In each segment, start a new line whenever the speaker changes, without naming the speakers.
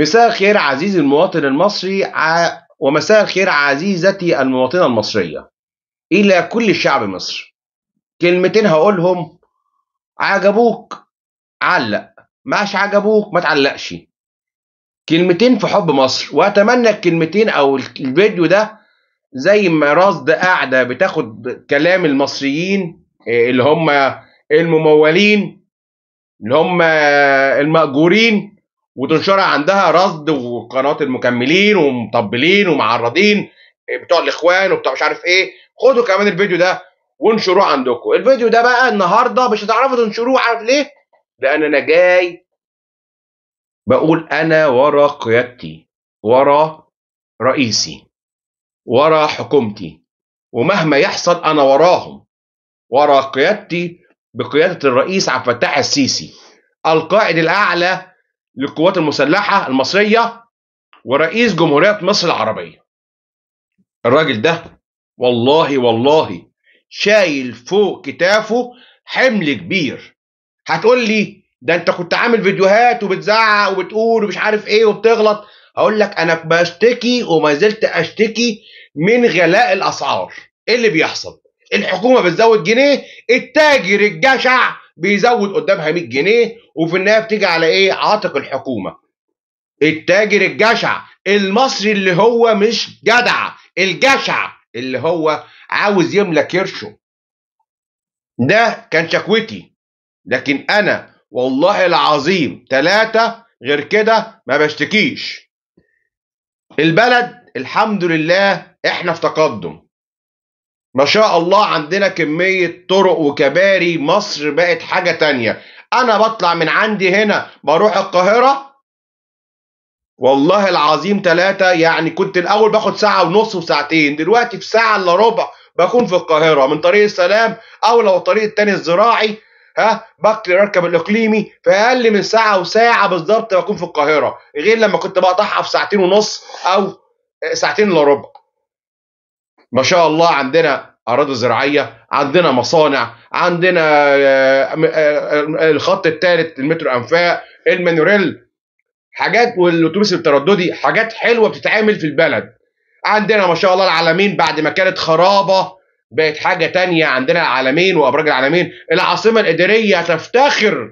مساء الخير عزيزي المواطن المصري ومساء الخير عزيزتي المواطنة المصرية إلى كل شعب مصر. كلمتين هقولهم، عجبوك علق، مش عجبوك ما تعلقش. كلمتين في حب مصر، وأتمنى الكلمتين أو الفيديو ده زي ما رصد قاعدة بتاخد كلام المصريين اللي هم الممولين، اللي هم المأجورين، وتنشرها عندها رصد وقنوات المكملين ومطبلين ومعرضين بتوع الاخوان وبتوع مش عارف ايه. خدوا كمان الفيديو ده وانشروه عندكم. الفيديو ده بقى النهارده مش هتعرفوا تنشروه، عارف ليه؟ لان انا جاي بقول انا ورا قيادتي، ورا رئيسي، ورا حكومتي، ومهما يحصل انا وراهم، ورا قيادتي بقياده الرئيس عبد الفتاح السيسي، القائد الاعلى للقوات المسلحة المصرية ورئيس جمهورية مصر العربية. الراجل ده والله شايل فوق كتافه حمل كبير. هتقول لي ده انت كنت عامل فيديوهات وبتزعق وبتقول ومش عارف ايه وبتغلط. هقول لك انا بشتكي وما زلت اشتكي من غلاء الاسعار. ايه اللي بيحصل؟ الحكومة بتزود جنيه، التاجر الجشع بيزود قدامها 100 جنيه، وفي النهايه بتيجي على ايه؟ عاتق الحكومه. التاجر الجشع المصري اللي هو مش جدع، الجشع اللي هو عاوز يملى كرشه. ده كان شكوتي، لكن انا والله العظيم 3 غير كده ما بشتكيش. البلد الحمد لله احنا في تقدم ما شاء الله، عندنا كمية طرق وكباري، مصر بقت حاجة تانية. انا بطلع من عندي هنا بروح القاهرة والله العظيم 3، يعني كنت الأول باخد ساعة ونص وساعتين، دلوقتي في ساعة إلا ربع بكون في القاهرة من طريق السلام، أو لو الطريق التاني الزراعي بركب الإقليمي في أقل من ساعة وساعة بالظبط بكون في القاهرة، غير لما كنت بقطعها في ساعتين ونص أو ساعتين إلا ربع. ما شاء الله عندنا أراضي زراعية، عندنا مصانع، عندنا الخط الثالث المترو أنفاق، المونوريل، حاجات، والاتوبيس الترددي، حاجات حلوه بتتعمل في البلد. عندنا ما شاء الله العلمين بعد ما كانت خرابه بقت حاجه تانية. عندنا العلمين وابراج العلمين، العاصمه الاداريه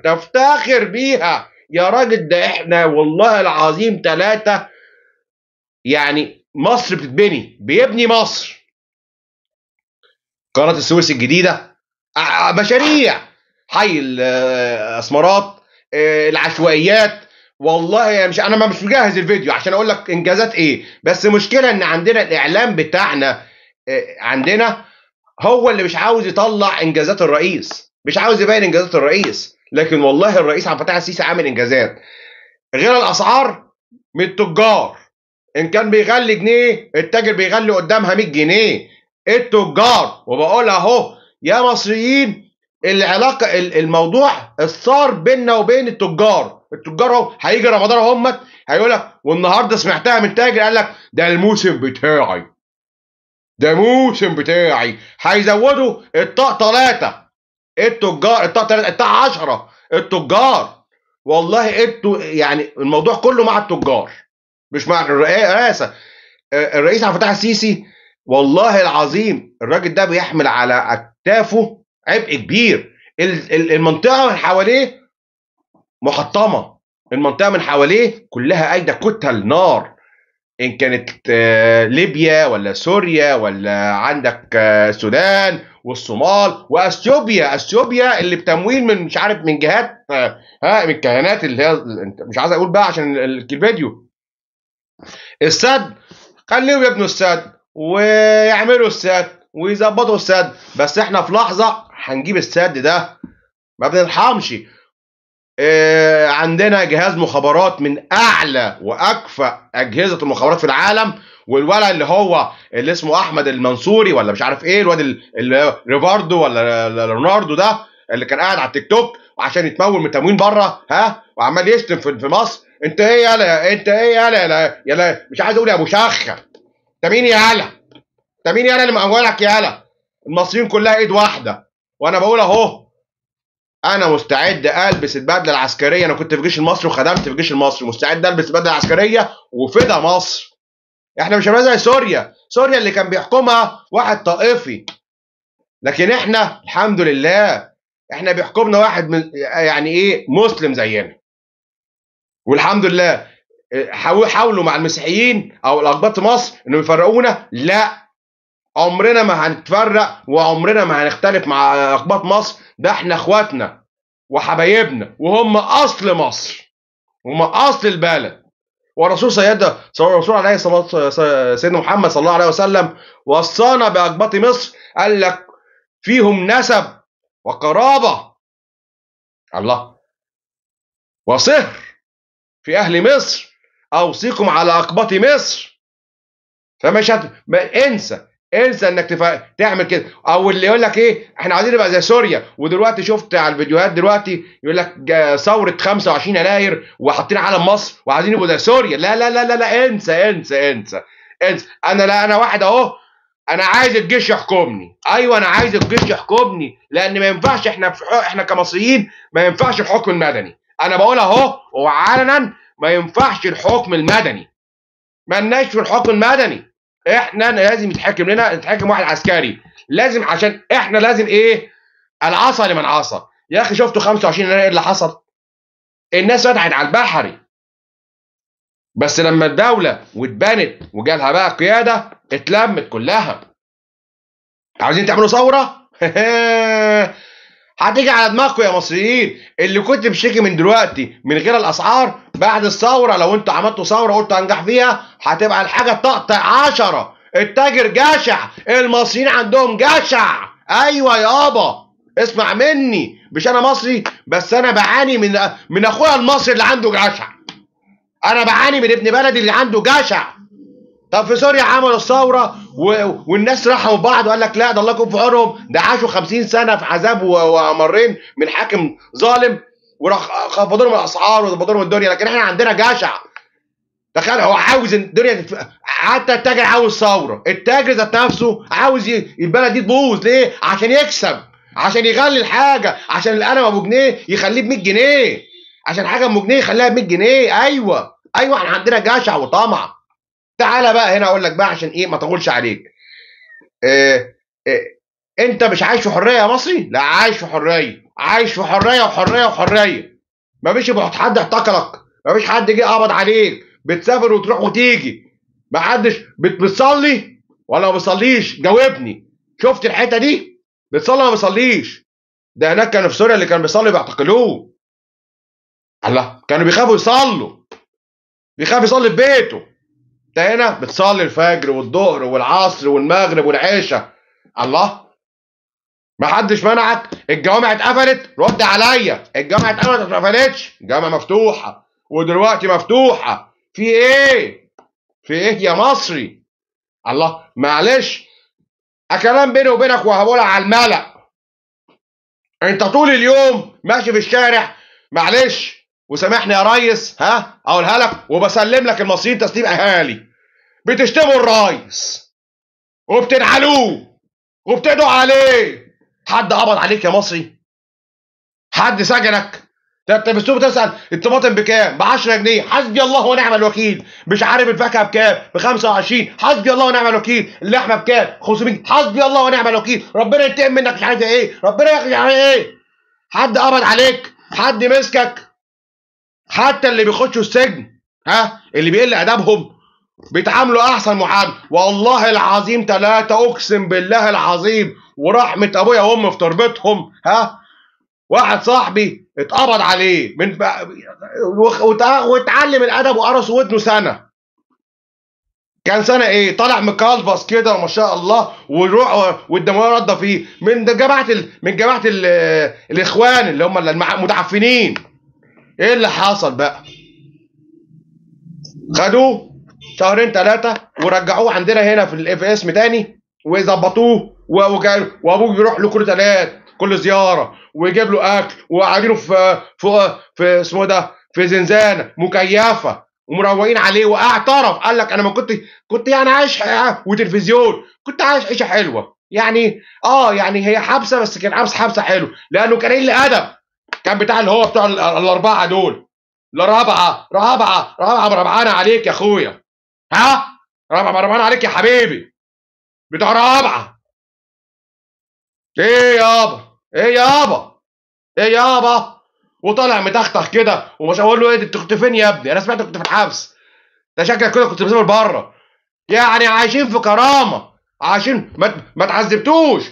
تفتخر بيها يا راجل. ده احنا والله العظيم 3، يعني مصر بتتبني، بيبني مصر. قناه السويس الجديده، مشاريع، حي الاسمرات، العشوائيات. والله مش انا مش مجهز الفيديو عشان اقول لك انجازات ايه، بس مشكله ان عندنا الاعلام بتاعنا عندنا هو اللي مش عاوز يطلع انجازات الرئيس، مش عاوز يبين انجازات الرئيس. لكن والله الرئيس عبد الفتاح السيسي عامل انجازات. غير الاسعار من التجار، ان كان بيغلي جنيه التاجر بيغلي قدامها 100 جنيه. التجار، وبقول اهو يا مصريين، العلاقه الموضوع الصار بيننا وبين التجار. التجار اهو هيجي رمضان اهمت هيقول لك، والنهارده سمعتها من تاجر قال لك ده الموسم بتاعي، ده موسم بتاعي، هيزودوا الطاق 3. التجار الطاق 3، الطاق 10. التجار والله انتوا يعني الموضوع كله مع التجار مش مع الرئاسه. الرئيس عبد الفتاح السيسي والله العظيم الراجل ده بيحمل على اكتافه عبء كبير. المنطقه من حواليه محطمه، المنطقه من حواليه كلها قايده كتل نار، ان كانت ليبيا ولا سوريا ولا عندك السودان والصومال واثيوبيا. اثيوبيا اللي بتمويل من مش عارف من جهات من الكيانات اللي هي مش عايز اقول بقى عشان الفيديو. السد خليهم يبنوا السد ويعملوا السد ويظبطوا السد، بس احنا في لحظه هنجيب السد ده ما بنرحمش. عندنا جهاز مخابرات من اعلى واكفأ اجهزه المخابرات في العالم، والولد اللي اسمه احمد المنصوري ولا مش عارف ايه، الواد اللي ريفاردو ولا ليوناردو ده اللي كان قاعد على التيك توك وعشان يتمول من تموين بره وعمال يشتم في مصر. انت ايه يالا؟ انت ايه يالا مش عايز اقول يا ابو شخه. انت مين يالا؟ انت مين يالا اللي مقولك يالا؟ المصريين كلها ايد واحده، وانا بقول اهو انا مستعد البس البدله العسكريه، انا كنت في الجيش المصري وخدمت في الجيش المصري، مستعد البس البدله العسكريه وفدا مصر. احنا مش هنبقى زي سوريا اللي كان بيحكمها واحد طائفي، لكن احنا الحمد لله احنا بيحكمنا واحد من يعني ايه مسلم زينا، والحمد لله. حاولوا مع المسيحيين او الاقباط في مصر انهم يفرقونا، لا، عمرنا ما هنتفرق وعمرنا ما هنختلف مع اقباط مصر، ده احنا اخواتنا وحبايبنا وهم اصل مصر، هم اصل البلد. والرسول الرسول عليه الصلاه، سيدنا محمد صلى الله عليه وسلم وصانا باقباط مصر، قال لك فيهم نسب وقرابه، الله، وصهر في اهل مصر اوصيكم على اقباط مصر. فمش انسى انك تعمل كده. او اللي يقول لك ايه احنا عايزين نبقى زي سوريا، ودلوقتي شفت على الفيديوهات دلوقتي يقول لك ثوره 25 يناير وحاطين علم مصر وعايزين يبقوا زي سوريا. لا لا لا لا لا، انسى. انا واحد اهو، انا عايز الجيش يحكمني. ايوه انا عايز الجيش يحكمني، لان ما ينفعش احنا كمصريين ما ينفعش الحكم المدني. انا بقول اهو وعلنا ما ينفعش الحكم المدني، مالناش في الحكم المدني. احنا لازم يتحكم واحد عسكري، لازم، عشان احنا لازم ايه، العصا لمن عصى. يا اخي شفتوا 25 يناير ايه اللي حصل؟ الناس فتحت على البحري، بس لما الدولة واتبنت وجالها بقى قيادة اتلمت كلها. عاوزين تعملوا ثورة؟ هتيجي على دماغكم يا مصريين. اللي كنت بشتكي من دلوقتي من غير الاسعار، بعد الثوره لو انتوا عملتوا ثوره وقلتوا هنجح فيها هتبقى الحاجه تقطع 10. التاجر جشع، المصريين عندهم جشع. ايوه يابا اسمع مني، مش انا مصري بس انا بعاني من اخويا المصري اللي عنده جشع. انا بعاني من ابن بلدي اللي عنده جشع. طب في سوريا عملوا الثوره والناس رحموا بعض وقال لك لا ده الله يكون في عونهم، ده عاشوا 50 سنه في عذاب ومرين من حاكم ظالم، وراح خفضوا لهم الاسعار وظبطوا لهم الدنيا. لكن احنا عندنا جشع. تخيل هو عاوز الدنيا حتى التاجر عاوز ثوره، التاجر ذات نفسه عاوز البلد دي تبوظ. ليه؟ عشان يكسب، عشان يغلي الحاجه، عشان القلم ابو جنيه يخليه ب 100 جنيه، عشان حاجه ابو جنيه يخليها ب 100 جنيه. ايوه احنا عندنا جشع وطمع. تعالى بقى هنا اقول لك بقى عشان ايه ما اطولش عليك. انت مش عايش في حريه يا مصري؟ لا عايش في حريه، عايش في حريه وحريه وحريه. مفيش حد احتكرك، مفيش حد جه قبض عليك، بتسافر وتروح وتيجي. محدش بتصلي ولا ما بتصليش؟ جاوبني. شفت الحته دي؟ بتصلي ولا ما بتصليش؟ ده هناك كانوا في سوريا اللي كان بيصلي بيعتقلوه. الله، كانوا بيخافوا يصلوا، بيخاف يصلي في بيته. انت هنا بتصلي الفجر والظهر والعصر والمغرب والعشاء. الله، ما حدش منعك. الجوامع اتقفلت، رد عليا. الجامعه اتقفلت ما اتقفلتش؟ الجامعه مفتوحه ودلوقتي مفتوحه. في ايه؟ في ايه يا مصري؟ الله، معلش كلام بيني وبينك وهقولها على الملأ. انت طول اليوم ماشي في الشارع، معلش وسامحني يا ريس، اقولها لك وبسلم لك المصريين تسليم اهالي، بتشتموا الريس وبتنعلوه وبتدعوا عليه. حد قبض عليك يا مصري؟ حد سجنك؟ انت بتسوق تسال الطماطم بكام؟ ب 10 جنيه، حسبي الله ونعم الوكيل. مش عارف الفاكهه بكام؟ ب 25، حسبي الله ونعم الوكيل. اللحمه بكام؟ 500، حسبي الله ونعم الوكيل. ربنا ينتقم منك، مش عارف ايه، ربنا ياخد ايه. حد قبض عليك؟ حد مسكك؟ حتى اللي بيخشوا السجن اللي بيقل ادبهم بيتعاملوا احسن معامله. والله العظيم 3 اقسم بالله العظيم ورحمه ابويا وامي في تربتهم، واحد صاحبي اتقبض عليه من واتعلم الادب وقرص ودنه سنه. كان سنه ايه؟ طالع مكلبص كده ما شاء الله، ويروح والدمويه رده فيه من جماعه الاخوان اللي هم المتعفنين. ايه اللي حصل بقى؟ خدوه 2 3 ورجعوه عندنا هنا في الاف اسم تاني ويظبطوه، وابوه يروح له كل 3 كل زياره ويجيب له اكل، وقاعدينه في اسمه ده في زنزانه مكيفه ومروقين عليه. واعترف قال لك انا ما كنت يعني عايش وتلفزيون، كنت عايش عيشه حلوه يعني. يعني هي حبسه بس كان حبسه حلو، لانه كان قليل ادب. كان بتاع اللي هو بتوع الاربعه دول. لا رابعه مربعانه عليك يا اخويا. ها؟ رابعه مربعانه عليك يا حبيبي. بتوع رابعه. ايه يابا؟ ايه يابا؟ ايه يابا؟ وطالع متختخ كده ومش اقول له ايه انت كنت فين يا ابني؟ انا سمعتك كنت في الحبس. ده شكلك كده كنت مسافر بره. يعني عايشين في كرامه، عايشين ما تعذبتوش،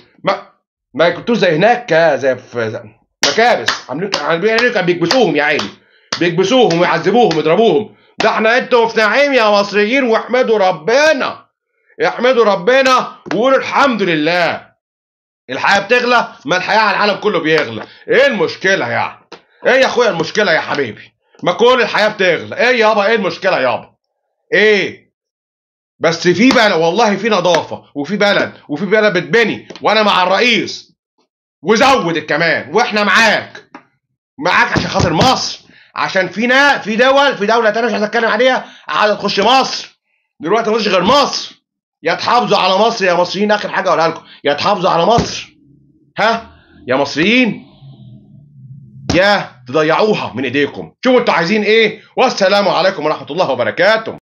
ما كنتوش زي هناك، زي في مكابس عاملين كان بيكبسوهم يا عيني، بيكبسوهم ويعذبوهم ويضربوهم. ده احنا انتوا في نعيم يا مصريين، واحمدوا ربنا، احمدوا ربنا وقولوا الحمد لله. الحياه بتغلى، ما الحياه على العالم كله بيغلى. ايه المشكله يعني؟ ايه يا اخويا المشكله يا حبيبي؟ ما كل الحياه بتغلى. ايه يابا؟ ايه المشكله يابا؟ ايه؟ بس في بلد والله، في نظافه وفي بلد بتبني، وانا مع الرئيس وزود كمان، واحنا معاك عشان خاطر مصر. عشان في دوله تانيه مش عايز اتكلم عليها عايزه تخش مصر دلوقتي، مفيش غير مصر. يا تحافظوا على مصر يا مصريين، اخر حاجه اقولها لكم، يا تحافظوا على مصر ها يا مصريين، يا تضيعوها من ايديكم. شوفوا انتوا عايزين ايه، والسلام عليكم ورحمه الله وبركاته.